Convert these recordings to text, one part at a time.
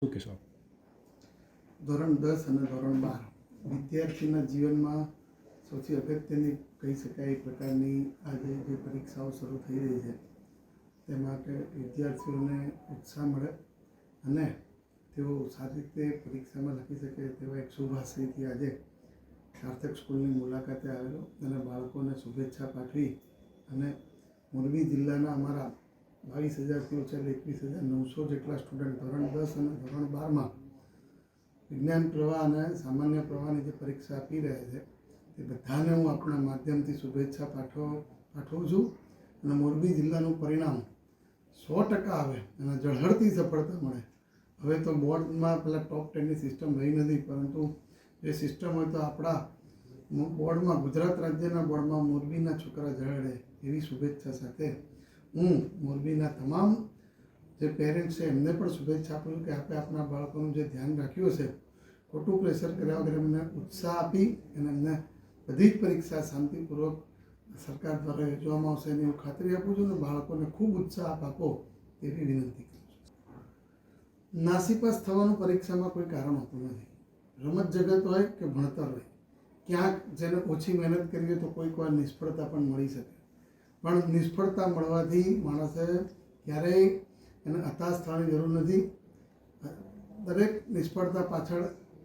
શું કહેશો આપ? ધોરણ 10 અને ધોરણ 12 વિદ્યાર્થીના જીવનમાં સૌથી અગત્યની કહી શકાય એ પ્રકારની આજે જે પરીક્ષાઓ શરૂ થઈ રહી છે તેમાં કે વિદ્યાર્થીઓને ઉત્સાહ મળે અને તેઓ સારી રીતે પરીક્ષામાં લખી શકે તેવા એક શુભ આશયથી આજે સાર્થક સ્કૂલની મુલાકાતે આવેલો અને બાળકોને શુભેચ્છા પાઠવી અને મોરબી જિલ્લાના અમારા 22,000થી ઓછા 21,900 જેટલા સ્ટુડન્ટ ધોરણ 10 અને ધોરણ 12માં વિજ્ઞાન પ્રવાહ અને સામાન્ય પ્રવાહની જે પરીક્ષા આપી રહ્યા છે તે બધાને હું આપણા માધ્યમથી શુભેચ્છા પાઠવું છું અને મોરબી જિલ્લાનું પરિણામ 100% આવે અને ઝળહળતી સફળતા મળે. હવે તો બોર્ડમાં પેલા ટોપ 10ની સિસ્ટમ રહી નથી, પરંતુ એ સિસ્ટમ હોય તો આપણા બોર્ડમાં, ગુજરાત રાજ્યના બોર્ડમાં મોરબીના છોકરા ઝળહળે એવી શુભેચ્છા સાથે હું મોરબીના તમામ જે પેરેન્ટ્સ છે એમને પણ શુભેચ્છા આપું છું કે આપણે આપણા બાળકોનું જે ધ્યાન રાખ્યું હશે, ખોટું પ્રેશર કર્યા વગર એમને ઉત્સાહ આપી અને એમને બધી જ પરીક્ષા શાંતિપૂર્વક સરકાર દ્વારા યોજવામાં આવશે એની હું ખાતરી આપું છું અને બાળકોને ખૂબ ઉત્સાહ આપો તેવી વિનંતી કરું છું. નાસીપાસ થવાનું પરીક્ષામાં કોઈ કારણ હોતું નથી. રમત જગત હોય કે ભણતર હોય, ક્યાંક જેને ઓછી મહેનત કરી હોય તો કોઈક વાર નિષ્ફળતા પણ મળી શકે, પણ નિષ્ફળતા મળવાથી માણસે ક્યારેય એને હતાશ થવાની જરૂર નથી. દરેક નિષ્ફળતા પાછળ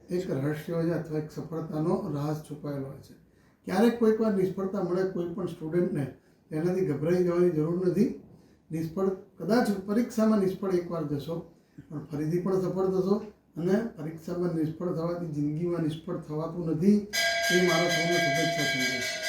એક રહસ્ય હોય છે અથવા એક સફળતાનો રાજ છુપાયેલો હોય છે. ક્યારેક કોઈક વાર નિષ્ફળતા મળે કોઈ પણ સ્ટુડન્ટને, એનાથી ગભરાઈ જવાની જરૂર નથી. કદાચ પરીક્ષામાં નિષ્ફળ એકવાર જશો પણ ફરીથી પણ સફળ થશો અને પરીક્ષામાં નિષ્ફળ થવાથી જિંદગીમાં નિષ્ફળ થવાતું નથી. એ મારા સૌને શુભેચ્છા છે.